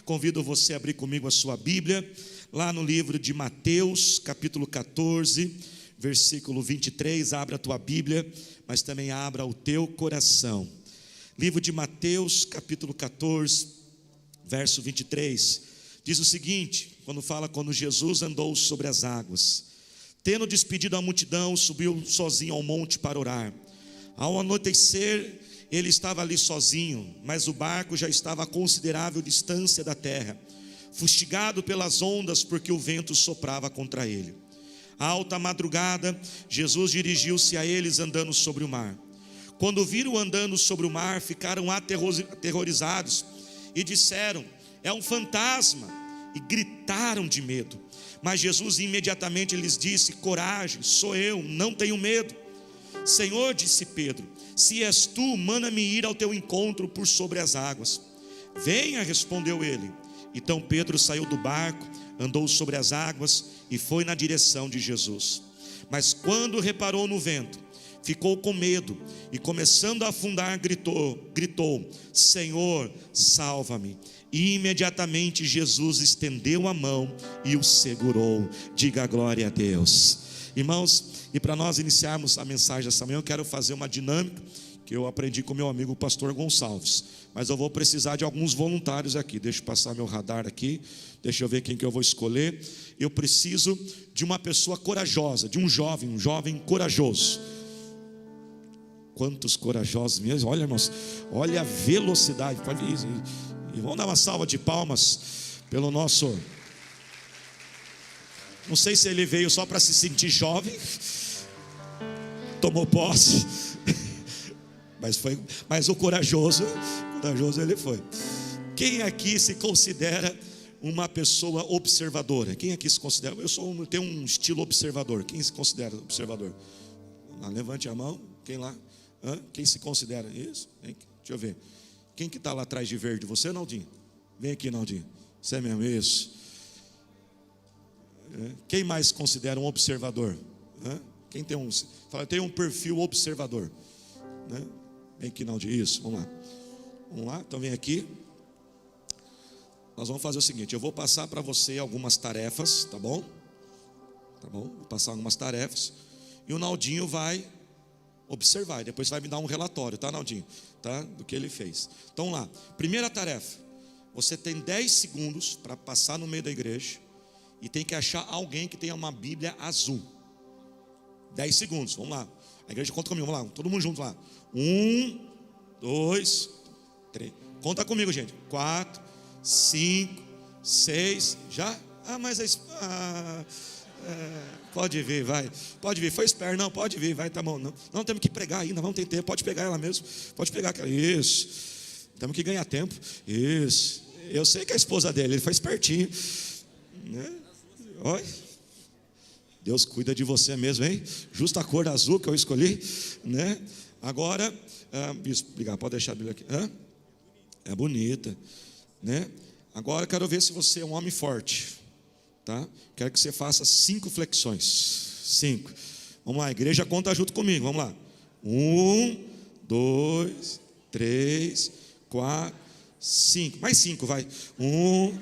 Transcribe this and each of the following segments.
Convido você a abrir comigo a sua Bíblia, lá no livro de Mateus, capítulo 14, versículo 23. Abra a tua Bíblia, mas também abra o teu coração. Livro de Mateus, capítulo 14, verso 23. Diz o seguinte, quando Jesus andou sobre as águas. Tendo despedido a multidão, subiu sozinho ao monte para orar. Ao anoitecer, ele estava ali sozinho, mas o barco já estava a considerável distância da terra, fustigado pelas ondas, porque o vento soprava contra ele. À alta madrugada, Jesus dirigiu-se a eles andando sobre o mar. Quando o viram andando sobre o mar, ficaram aterrorizados e disseram: é um fantasma, e gritaram de medo. Mas Jesus imediatamente lhes disse: coragem, sou eu, não tenho medo. Senhor, disse Pedro, se és tu, manda-me ir ao teu encontro por sobre as águas. Venha, respondeu ele. Então Pedro saiu do barco, andou sobre as águas e foi na direção de Jesus. Mas quando reparou no vento, ficou com medo e, começando a afundar, gritou: Senhor, salva-me. E imediatamente Jesus estendeu a mão e o segurou. Diga glória a Deus. Irmãos, e para nós iniciarmos a mensagem dessa manhã, eu quero fazer uma dinâmica que eu aprendi com meu amigo o pastor Gonçalves. Mas eu vou precisar de alguns voluntários aqui. Deixa eu passar meu radar aqui. Deixa eu ver quem que eu vou escolher. Eu preciso de uma pessoa corajosa, de um jovem corajoso. Quantos corajosos mesmo. Olha, irmãos, olha a velocidade. Pode ir. E vamos dar uma salva de palmas pelo nosso... Não sei se ele veio só para se sentir jovem, tomou posse, mas o corajoso ele foi. Quem aqui se considera uma pessoa observadora? Quem aqui se considera? Eu tenho um estilo observador. Quem se considera observador? Levante a mão. Quem lá? Quem se considera isso? Deixa eu ver. Quem que está lá atrás de verde? Você, Naldinho? Vem aqui, Naldinho. Você é mesmo, isso. Quem mais se considera um observador? Quem tem tem um perfil observador? Vem aqui, Naldinho. Isso, vamos lá. Então vem aqui. Nós vamos fazer o seguinte: eu vou passar para você algumas tarefas, tá bom? Vou passar algumas tarefas. E o Naldinho vai observar, e depois vai me dar um relatório, tá, Naldinho? Tá? Do que ele fez. Então lá, primeira tarefa: você tem 10 segundos para passar no meio da igreja e tem que achar alguém que tenha uma Bíblia azul. 10 segundos, vamos lá. A igreja conta comigo, vamos lá, todo mundo junto lá. 1, 2, 3. Conta comigo, gente. 4, 5, 6. Já? Pode vir, vai. Pode vir, foi esperto, não, pode vir, vai, tá bom. Não temos que pregar ainda, vamos ter tempo, pode pegar ela mesmo. Pode pegar aquela, isso. Temos que ganhar tempo, isso. Eu sei que a esposa dele, ele foi espertinho, né? Oi. Deus cuida de você mesmo, hein? Justa a cor azul que eu escolhi, né? Agora, isso, obrigado, pode deixar a Bíblia aqui. É bonita, né? Agora quero ver se você é um homem forte. Tá? Quero que você faça 5 flexões. 5. Vamos lá, a igreja conta junto comigo. Vamos lá. 1, 2, 3, 4, 5. Mais 5, vai. 1,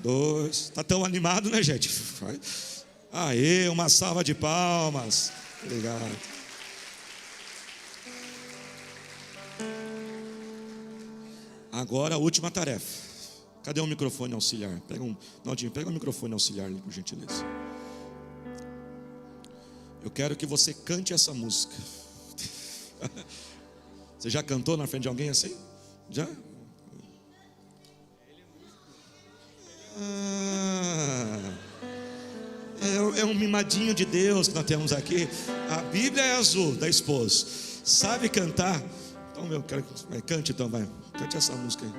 2. Está tão animado, né, gente? Vai. Aê, uma salva de palmas. Obrigado. Agora a última tarefa. Cadê o microfone auxiliar? Naldinho, pega o microfone auxiliar ali, por gentileza. Eu quero que você cante essa música. Você já cantou na frente de alguém assim? Já? É um mimadinho de Deus que nós temos aqui. A Bíblia é azul, da esposa. Sabe cantar? Então, eu quero que cante, então, vai. Cante essa música aí.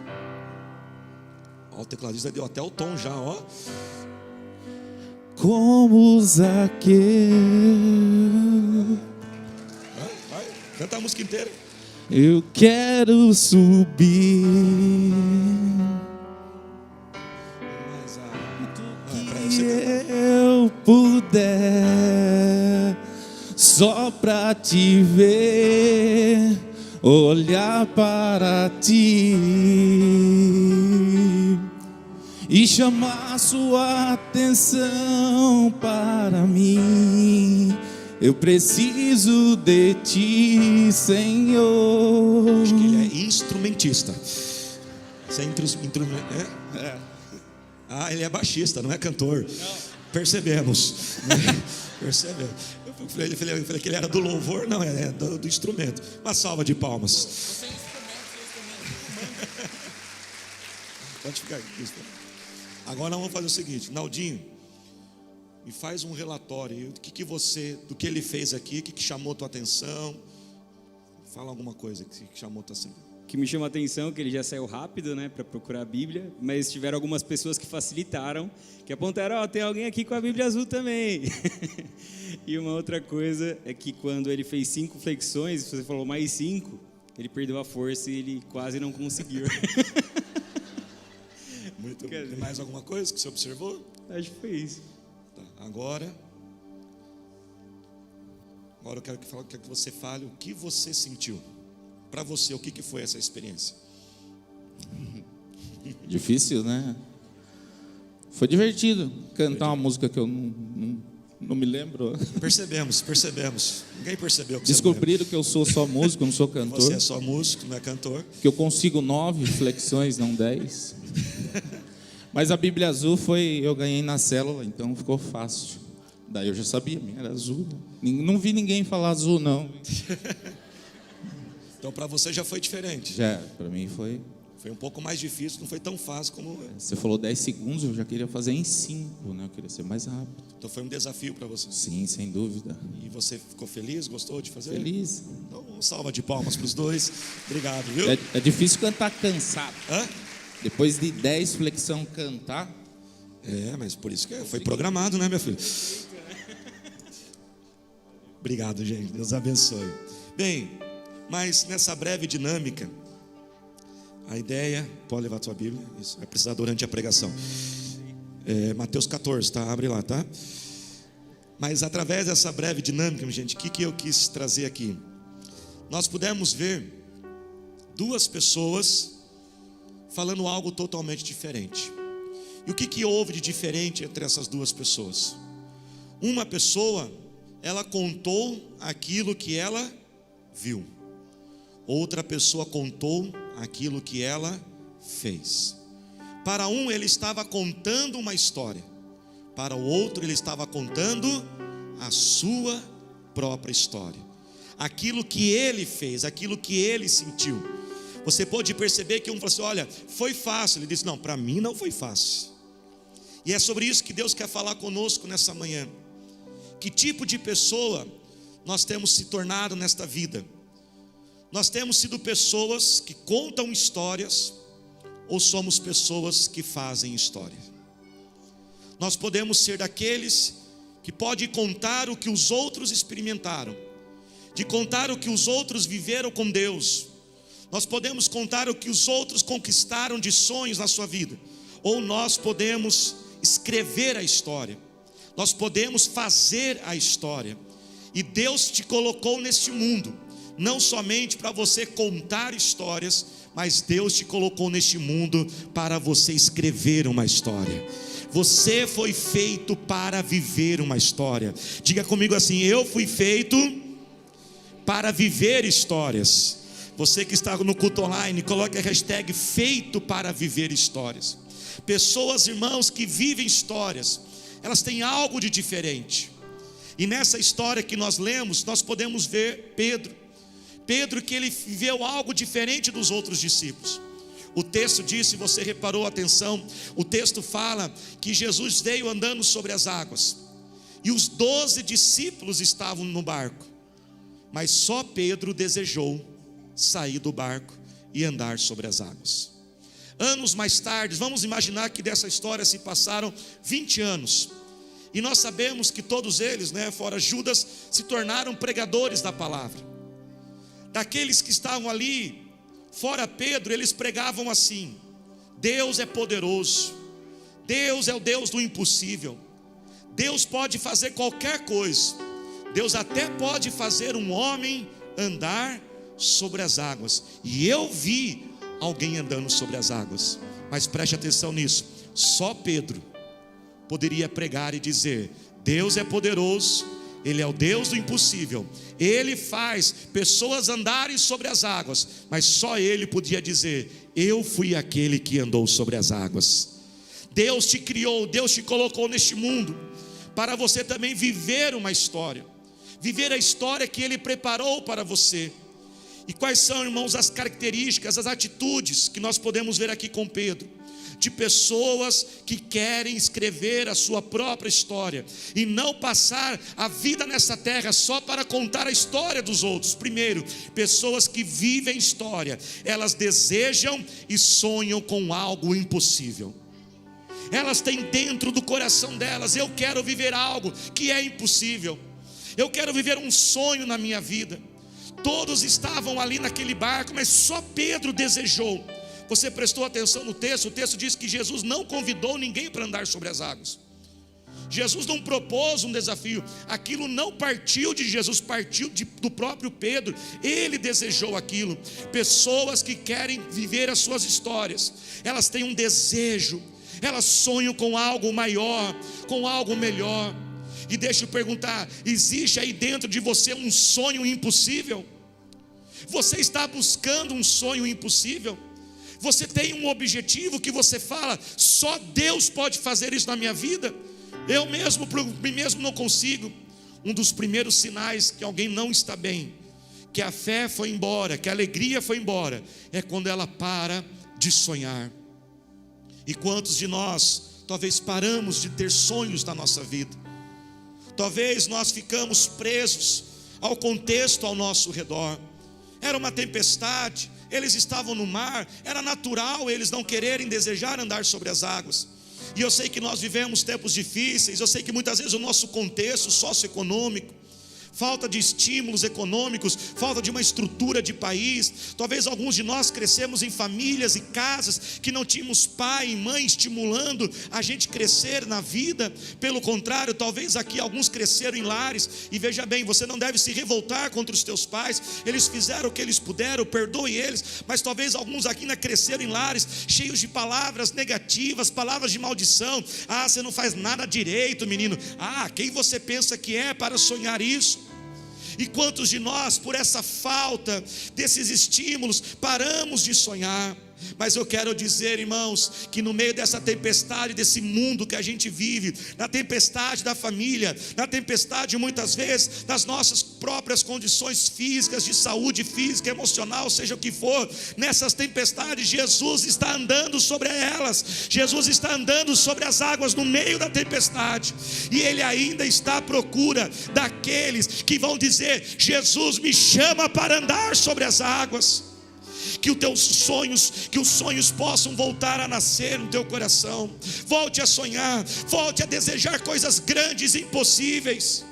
Ó, o tecladista deu até o tom já, ó. Como Zaqueu. Vai, canta a música inteira. Eu quero subir. Mas que eu puder, só pra te ver, olhar para ti. e chamar sua atenção para mim. Eu preciso de ti, Senhor. Acho que ele é instrumentista. Você é? Ah, ele é baixista, não é cantor. Não. Percebemos. Percebemos. Eu falei que ele era do louvor, não, é do instrumento. Uma salva de palmas. Pode ficar aqui. Agora nós vamos fazer o seguinte, Naldinho, me faz um relatório do que ele fez aqui, o que chamou a tua atenção. Fala alguma coisa que chamou a tua atenção. O que me chama a atenção é que ele já saiu rápido, né, para procurar a Bíblia, mas tiveram algumas pessoas que facilitaram, que apontaram, tem alguém aqui com a Bíblia azul também. E uma outra coisa é que quando ele fez 5 flexões, você falou mais 5, ele perdeu a força e ele quase não conseguiu. Muito bom. Tem mais alguma coisa que você observou? Acho que foi isso. Tá, agora eu quero que você fale o que você sentiu. Para você, o que foi essa experiência? Difícil, né? Foi divertido cantar uma música que eu não me lembro. Percebemos. Ninguém percebeu que descobriram que eu sou só músico, não sou cantor. Você é só músico, não é cantor. Que eu consigo 9 flexões, não 10. Mas a Bíblia azul eu ganhei na célula, então ficou fácil. Daí eu já sabia, minha era azul. Não vi ninguém falar azul, não. Então para você já foi diferente. Já, para mim foi um pouco mais difícil, não foi tão fácil como... Você falou 10 segundos, eu já queria fazer em 5, né? Eu queria ser mais rápido. Então foi um desafio para você. Sim, sem dúvida. E você ficou feliz, gostou de fazer? Feliz. Então uma salva de palmas para os dois. Obrigado, viu? É difícil cantar cansado. Hã? Depois de 10 flexão cantar. Mas por isso que foi programado, né, minha filha? Obrigado, gente. Deus abençoe. Bem, mas nessa breve dinâmica, a ideia, pode levar a tua Bíblia, isso vai precisar durante a pregação. Mateus 14, tá? Abre lá, tá? Mas através dessa breve dinâmica, gente, o que eu quis trazer aqui? Nós pudemos ver 2 pessoas falando algo totalmente diferente. E o que houve de diferente entre essas 2 pessoas? Uma pessoa, ela contou aquilo que ela viu. Outra pessoa contou aquilo que ela fez. Para um, ele estava contando uma história. Para o outro, ele estava contando a sua própria história. Aquilo que ele fez, aquilo que ele sentiu. Você pode perceber que um falou assim, olha, foi fácil. Ele disse, não, para mim não foi fácil. E é sobre isso que Deus quer falar conosco nessa manhã. Que tipo de pessoa nós temos se tornado nesta vida? Nós temos sido pessoas que contam histórias ou somos pessoas que fazem história? Nós podemos ser daqueles que podem contar o que os outros experimentaram, de contar o que os outros viveram com Deus. Nós podemos contar o que os outros conquistaram de sonhos na sua vida, ou nós podemos escrever a história. Nós podemos fazer a história. E Deus te colocou neste mundo não somente para você contar histórias, mas Deus te colocou neste mundo para você escrever uma história. Você foi feito para viver uma história. Diga comigo assim, eu fui feito para viver histórias. Você que está no culto online, coloque a hashtag feito para viver histórias. Pessoas, irmãos, que vivem histórias, elas têm algo de diferente. E nessa história que nós lemos, nós podemos ver Pedro que ele viveu algo diferente dos outros discípulos. O texto diz, se você reparou, atenção, o texto fala que Jesus veio andando sobre as águas, e os 12 discípulos estavam no barco, mas só Pedro desejou sair do barco e andar sobre as águas. Anos mais tarde, vamos imaginar que dessa história se passaram 20 anos, e nós sabemos que todos eles, fora Judas, se tornaram pregadores da palavra. Daqueles que estavam ali, fora Pedro, eles pregavam assim: Deus é poderoso, Deus é o Deus do impossível, Deus pode fazer qualquer coisa, Deus até pode fazer um homem andar sobre as águas. E eu vi alguém andando sobre as águas. Mas preste atenção nisso, só Pedro poderia pregar e dizer: Deus é poderoso, Ele é o Deus do impossível, Ele faz pessoas andarem sobre as águas, mas só Ele podia dizer: eu fui aquele que andou sobre as águas. Deus te criou, Deus te colocou neste mundo para você também viver uma história, viver a história que Ele preparou para você. E quais são, irmãos, as características, as atitudes que nós podemos ver aqui com Pedro? De pessoas que querem escrever a sua própria história e não passar a vida nessa terra só para contar a história dos outros. Primeiro, pessoas que vivem história, elas desejam e sonham com algo impossível. Elas têm dentro do coração delas: eu quero viver algo que é impossível, eu quero viver um sonho na minha vida. Todos estavam ali naquele barco, mas só Pedro desejou. Você prestou atenção no texto? O texto diz que Jesus não convidou ninguém para andar sobre as águas. Jesus não propôs um desafio. Aquilo não partiu de Jesus, partiu do próprio Pedro. Ele desejou aquilo. Pessoas que querem viver as suas histórias, elas têm um desejo, elas sonham com algo maior, com algo melhor. E deixa eu perguntar: existe aí dentro de você um sonho impossível? Você está buscando um sonho impossível? Você tem um objetivo que você fala: só Deus pode fazer isso na minha vida? Eu mesmo, por mim mesmo, não consigo. Um dos primeiros sinais que alguém não está bem, que a fé foi embora, que a alegria foi embora, é quando ela para de sonhar. E quantos de nós talvez paramos de ter sonhos na nossa vida? Talvez nós ficamos presos ao contexto ao nosso redor. Era uma tempestade, eles estavam no mar, era natural eles não quererem, desejar andar sobre as águas. E eu sei que nós vivemos tempos difíceis, eu sei que muitas vezes o nosso contexto socioeconômico, falta de estímulos econômicos, falta de uma estrutura de país. Talvez alguns de nós crescemos em famílias e casas que não tínhamos pai e mãe estimulando a gente crescer na vida. Pelo contrário, talvez aqui alguns cresceram em lares. E veja bem, você não deve se revoltar contra os teus pais, eles fizeram o que eles puderam, perdoe eles. Mas talvez alguns aqui ainda cresceram em lares cheios de palavras negativas, palavras de maldição. Ah, você não faz nada direito, menino. Ah, quem você pensa que é para sonhar isso? E quantos de nós, por essa falta desses estímulos, paramos de sonhar? Mas eu quero dizer, irmãos, que no meio dessa tempestade, desse mundo que a gente vive, na tempestade da família, na tempestade muitas vezes das nossas próprias condições físicas, de saúde física, emocional, seja o que for, nessas tempestades Jesus está andando sobre elas. Jesus está andando sobre as águas no meio da tempestade, e Ele ainda está à procura daqueles que vão dizer: Jesus me chama para andar sobre as águas. Que os sonhos possam voltar a nascer no teu coração. Volte a sonhar, volte a desejar coisas grandes e impossíveis.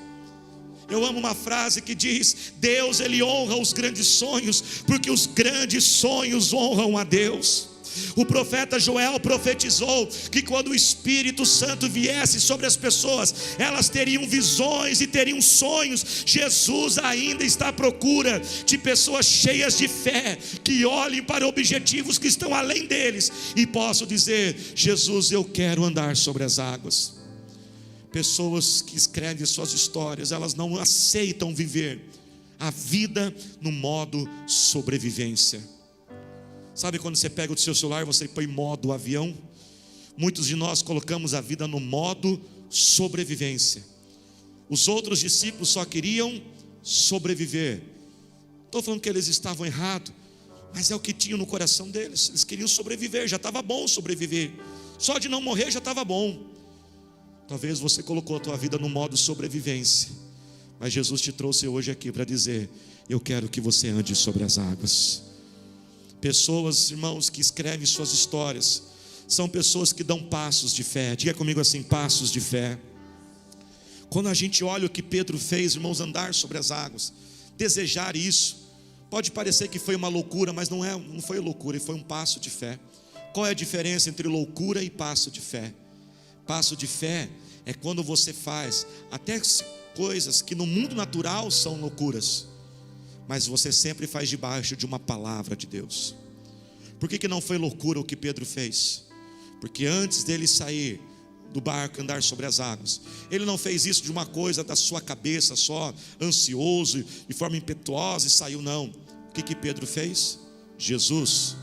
Eu amo uma frase que diz: Deus, Ele honra os grandes sonhos, porque os grandes sonhos honram a Deus. O profeta Joel profetizou que quando o Espírito Santo viesse sobre as pessoas, elas teriam visões e teriam sonhos. Jesus ainda está à procura de pessoas cheias de fé, que olhem para objetivos que estão além deles e possam dizer: Jesus, eu quero andar sobre as águas. Pessoas que escrevem suas histórias, elas não aceitam viver a vida no modo sobrevivência. Sabe quando você pega o seu celular, você põe modo avião? Muitos de nós colocamos a vida no modo sobrevivência. Os outros discípulos só queriam sobreviver. Estou falando que eles estavam errados, mas é o que tinham no coração deles. Eles queriam sobreviver, já estava bom sobreviver. Só de não morrer já estava bom. Talvez você colocou a tua vida no modo sobrevivência, mas Jesus te trouxe hoje aqui para dizer: eu quero que você ande sobre as águas. Pessoas, irmãos, que escrevem suas histórias são pessoas que dão passos de fé. Diga comigo assim: passos de fé. Quando a gente olha o que Pedro fez, irmãos, andar sobre as águas, desejar isso, pode parecer que foi uma loucura, mas não foi loucura, foi um passo de fé. Qual é a diferença entre loucura e passo de fé? Passo de fé é quando você faz até coisas que no mundo natural são loucuras, mas você sempre faz debaixo de uma palavra de Deus. Por que não foi loucura o que Pedro fez? Porque antes dele sair do barco e andar sobre as águas, ele não fez isso de uma coisa da sua cabeça só, ansioso, de forma impetuosa e saiu, não. O que Pedro fez? Jesus,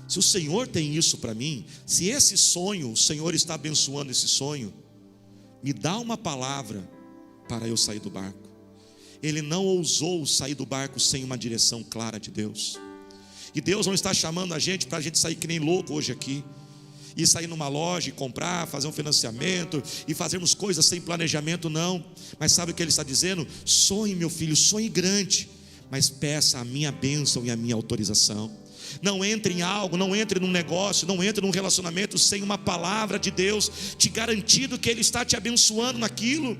se o Senhor tem isso para mim, se esse sonho, o Senhor está abençoando esse sonho, me dá uma palavra para eu sair do barco. Ele não ousou sair do barco sem uma direção clara de Deus. E Deus não está chamando a gente para a gente sair que nem louco hoje aqui, e sair numa loja e comprar, fazer um financiamento e fazermos coisas sem planejamento, não. Mas sabe o que Ele está dizendo? Sonhe, meu filho, sonhe grande, mas peça a minha bênção e a minha autorização. Não entre em algo, não entre num negócio, não entre num relacionamento sem uma palavra de Deus te garantindo que Ele está te abençoando naquilo.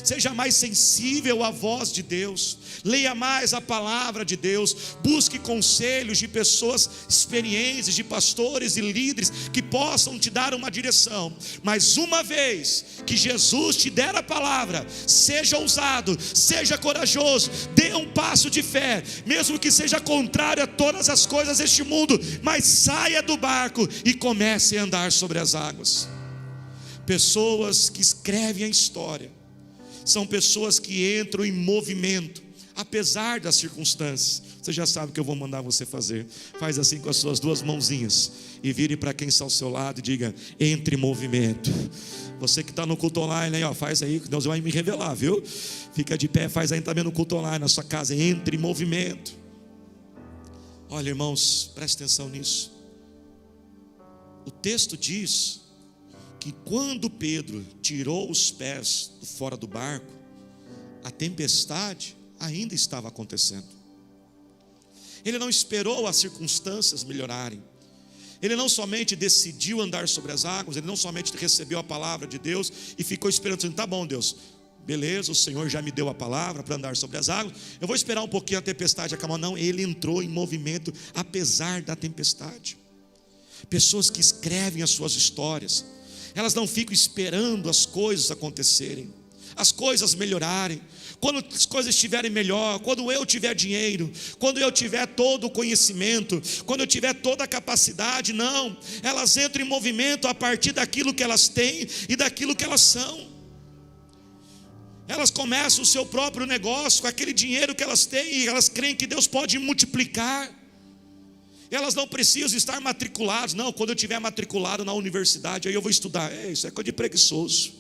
Seja mais sensível à voz de Deus, leia mais a palavra de Deus, busque conselhos de pessoas experientes, de pastores e líderes que possam te dar uma direção. Mas uma vez que Jesus te der a palavra, seja ousado, seja corajoso, dê um passo de fé, mesmo que seja contrário a todas as coisas deste mundo, mas saia do barco e comece a andar sobre as águas. Pessoas que escrevem a história são pessoas que entram em movimento, apesar das circunstâncias. Você já sabe o que eu vou mandar você fazer. Faz assim com as suas duas mãozinhas e vire para quem está ao seu lado e diga: entre em movimento. Você que está no culto online aí, ó, faz aí, Deus vai me revelar, viu? Fica de pé, faz aí também no culto online, na sua casa, entre em movimento. Olha, irmãos, preste atenção nisso. O texto diz que quando Pedro tirou os pés fora do barco, a tempestade ainda estava acontecendo. Ele não esperou as circunstâncias melhorarem. Ele não somente decidiu andar sobre as águas, ele não somente recebeu a palavra de Deus e ficou esperando, assim, tá bom, Deus, beleza, o Senhor já me deu a palavra para andar sobre as águas, eu vou esperar um pouquinho a tempestade acalmar. Não, ele entrou em movimento apesar da tempestade. Pessoas que escrevem as suas histórias, elas não ficam esperando as coisas acontecerem, as coisas melhorarem. Quando as coisas estiverem melhor, quando eu tiver dinheiro, quando eu tiver todo o conhecimento, quando eu tiver toda a capacidade, não. Elas entram em movimento a partir daquilo que elas têm e daquilo que elas são. Elas começam o seu próprio negócio com aquele dinheiro que elas têm e elas creem que Deus pode multiplicar. Elas não precisam estar matriculadas. Não, quando eu estiver matriculado na universidade, aí eu vou estudar. Isso é coisa de preguiçoso.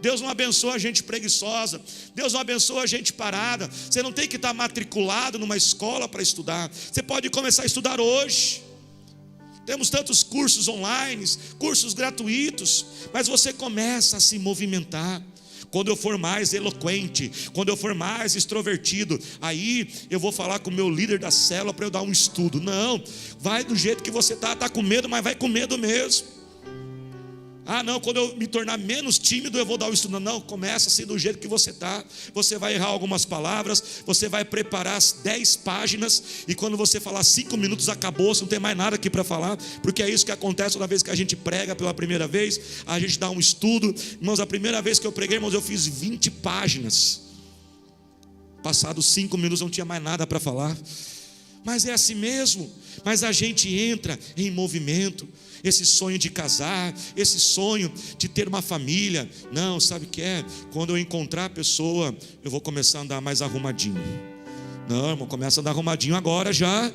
Deus não abençoa a gente preguiçosa. Deus não abençoa a gente parada. Você não tem que estar matriculado numa escola para estudar. Você pode começar a estudar hoje. Temos tantos cursos online, cursos gratuitos. Mas você começa a se movimentar. Quando eu for mais eloquente, quando eu for mais extrovertido, aí eu vou falar com o meu líder da célula para eu dar um estudo. Não, vai do jeito que você está com medo, mas vai com medo mesmo. Ah não, quando eu me tornar menos tímido eu vou dar o estudo. Não, começa assim do jeito que você está. Você vai errar algumas palavras, você vai preparar as 10 páginas, e quando você falar 5 minutos acabou, você não tem mais nada aqui para falar, porque é isso que acontece toda vez que a gente prega pela primeira vez. A gente dá um estudo. Irmãos, a primeira vez que eu preguei, irmãos, eu fiz 20 páginas. Passados 5 minutos não tinha mais nada para falar. Mas é assim mesmo. Mas a gente entra em movimento. Esse sonho de casar, esse sonho de ter uma família, não, sabe o que é? Quando eu encontrar a pessoa, eu vou começar a andar mais arrumadinho. Não, irmão, começa a andar arrumadinho agora já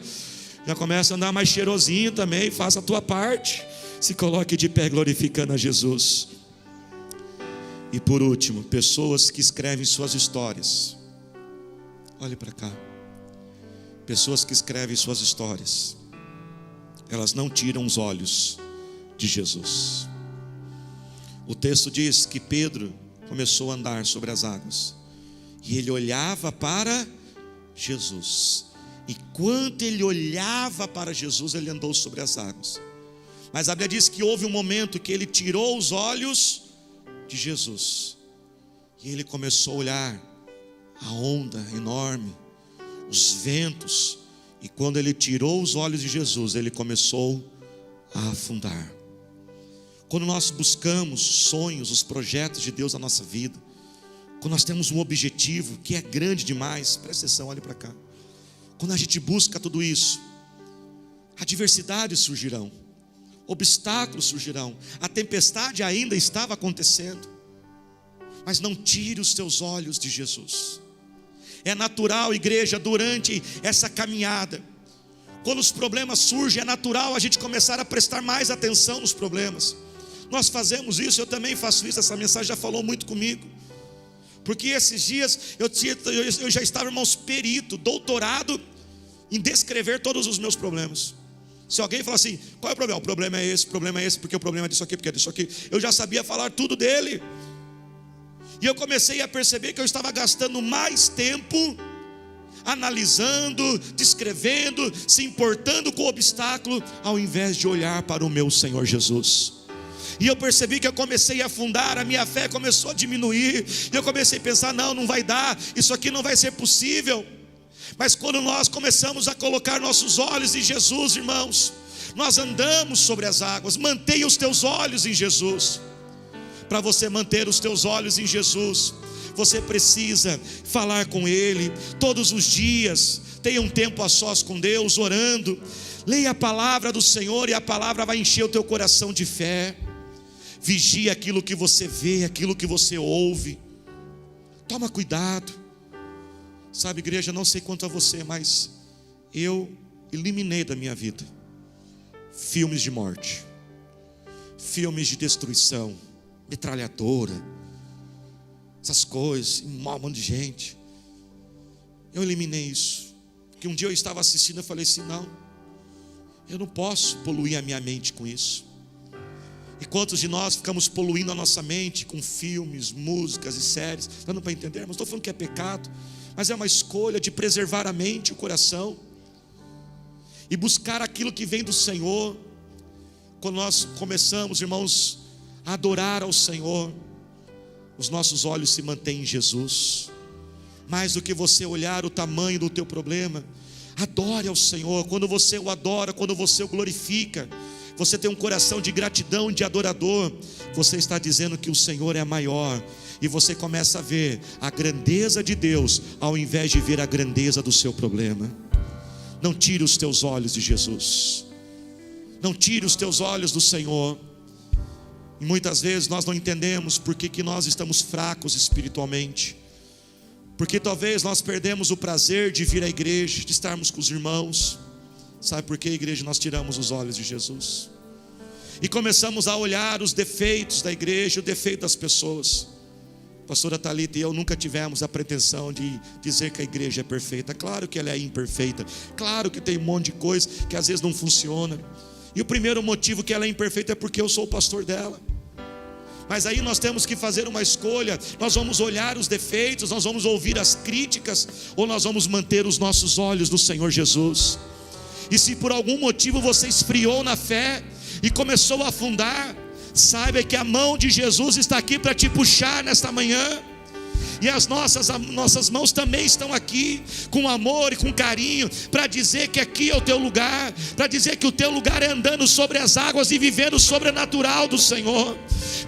começa a andar mais cheirosinho também. Faça a tua parte, se coloque de pé glorificando a Jesus. E por último, pessoas que escrevem suas histórias. Olhe para cá. Pessoas que escrevem suas histórias, elas não tiram os olhos de Jesus. O texto diz que Pedro começou a andar sobre as águas, e ele olhava para Jesus. E quando ele olhava para Jesus, ele andou sobre as águas. Mas a Bíblia diz que houve um momento que ele tirou os olhos de Jesus, e ele começou a olhar a onda enorme, os ventos. E quando ele tirou os olhos de Jesus, ele começou a afundar. Quando nós buscamos sonhos, os projetos de Deus na nossa vida, quando nós temos um objetivo que é grande demais, presta atenção, olhe para cá. Quando a gente busca tudo isso, adversidades surgirão, obstáculos surgirão, a tempestade ainda estava acontecendo, mas não tire os teus olhos de Jesus. É natural, igreja, durante essa caminhada, quando os problemas surgem, é natural a gente começar a prestar mais atenção nos problemas. Nós fazemos isso, eu também faço isso, essa mensagem já falou muito comigo. Porque esses dias eu já estava, irmãos, perito, doutorado em descrever todos os meus problemas. Se alguém falar assim, qual é o problema? O problema é esse, porque o problema é disso aqui, porque é disso aqui. Eu já sabia falar tudo dele. E eu comecei a perceber que eu estava gastando mais tempo analisando, descrevendo, se importando com o obstáculo, ao invés de olhar para o meu Senhor Jesus. E eu percebi que eu comecei a afundar, a minha fé começou a diminuir, e eu comecei a pensar, não vai dar, isso aqui não vai ser possível. Mas quando nós começamos a colocar nossos olhos em Jesus, irmãos, nós andamos sobre as águas. Mantenha os teus olhos em Jesus. Para você manter os teus olhos em Jesus, você precisa falar com Ele todos os dias. Tenha um tempo a sós com Deus, orando. Leia a palavra do Senhor, e a palavra vai encher o teu coração de fé. Vigie aquilo que você vê, aquilo que você ouve. Toma cuidado. Sabe, igreja, não sei quanto a você, mas eu eliminei da minha vida filmes de morte, filmes de destruição, metralhadora, essas coisas, um monte de gente. Eu eliminei isso, porque um dia eu estava assistindo, eu falei assim, não, eu não posso poluir a minha mente com isso. E quantos de nós ficamos poluindo a nossa mente com filmes, músicas e séries? Dando para entender? Não estou falando que é pecado, mas é uma escolha de preservar a mente e o coração, e buscar aquilo que vem do Senhor. Quando nós começamos, irmãos, a adorar ao Senhor, os nossos olhos se mantêm em Jesus. Mais do que você olhar o tamanho do teu problema, adore ao Senhor. Quando você o adora, quando você o glorifica, você tem um coração de gratidão, de adorador, você está dizendo que o Senhor é maior, e você começa a ver a grandeza de Deus, ao invés de ver a grandeza do seu problema. Não tire os teus olhos de Jesus, não tire os teus olhos do Senhor. E muitas vezes nós não entendemos por que nós estamos fracos espiritualmente, porque talvez nós perdemos o prazer de vir à igreja, de estarmos com os irmãos. Sabe por que, igreja? Nós tiramos os olhos de Jesus e começamos a olhar os defeitos da igreja, o defeito das pessoas. Pastora Thalita e eu nunca tivemos a pretensão de dizer que a igreja é perfeita. Claro que ela é imperfeita, claro que tem um monte de coisa que às vezes não funciona, e o primeiro motivo que ela é imperfeita é porque eu sou o pastor dela. Mas aí nós temos que fazer uma escolha. Nós vamos olhar os defeitos, nós vamos ouvir as críticas, ou nós vamos manter os nossos olhos no Senhor Jesus. E se por algum motivo você esfriou na fé e começou a afundar, saiba que a mão de Jesus está aqui para te puxar nesta manhã. E as nossas mãos também estão aqui, com amor e com carinho, para dizer que aqui é o teu lugar, para dizer que o teu lugar é andando sobre as águas e vivendo o sobrenatural do Senhor.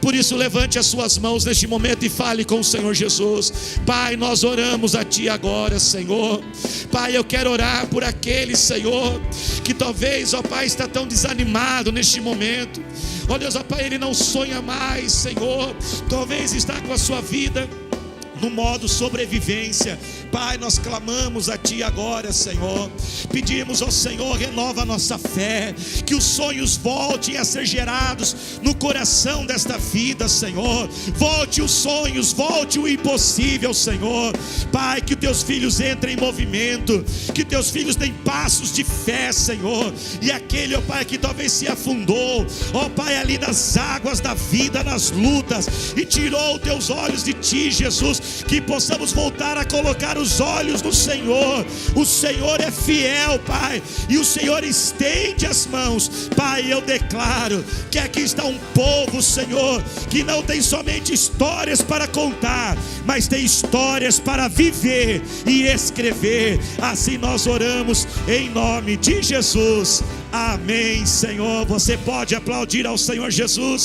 Por isso levante as suas mãos neste momento e fale com o Senhor Jesus. Pai, nós oramos a Ti agora, Senhor. Pai, eu quero orar por aquele, Senhor, que talvez, ó Pai, está tão desanimado neste momento. Ó Deus, ó Pai, ele não sonha mais, Senhor. Talvez está com a sua vida no modo sobrevivência. Pai, nós clamamos a Ti agora, Senhor. Pedimos ao Senhor, renova a nossa fé, que os sonhos voltem a ser gerados no coração desta vida, Senhor. Volte os sonhos, volte o impossível, Senhor. Pai, que Teus filhos entrem em movimento, que Teus filhos deem passos de fé, Senhor. E aquele, ó Pai, que talvez se afundou, ó Pai, ali nas águas da vida, nas lutas, e tirou Teus olhos de Ti, Jesus, que possamos voltar a colocar os olhos no Senhor. O Senhor é fiel, Pai, e o Senhor estende as mãos. Pai, eu declaro que aqui está um povo, Senhor, que não tem somente histórias para contar, mas tem histórias para viver e escrever. Assim nós oramos em nome de Jesus. Amém, Senhor. Você pode aplaudir ao Senhor Jesus?